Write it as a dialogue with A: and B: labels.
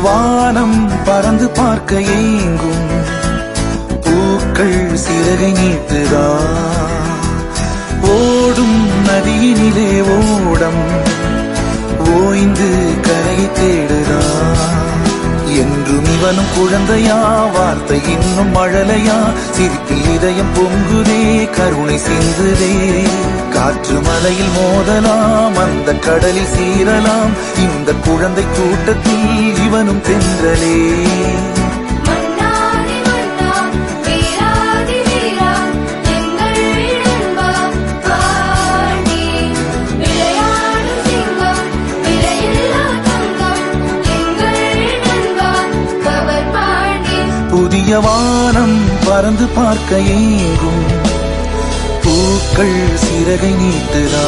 A: வானம் பறந்து பார்க்க ஏங்கும் பூக்கள் சிறகை நீட்டுதா ஓடும் நதியினிலே ஓடம் ஓய்ந்து கரையை தேடுதா என்றும் இவனும் குழந்தையா வார்த்தை இன்னும் மழலையா சிரிப்பில் இதயம் பொங்குதே கருணை சிந்துதே காற்று மலையில் மோதலாம் அந்த கடலில் சீரலாம் இந்த குழந்தை கூட்டத்தில் இவனும் தென்றலே புதிய வானம் பறந்து பார்க்க ஏங்கும் பூக்கள் சிறகை நீட்டுதா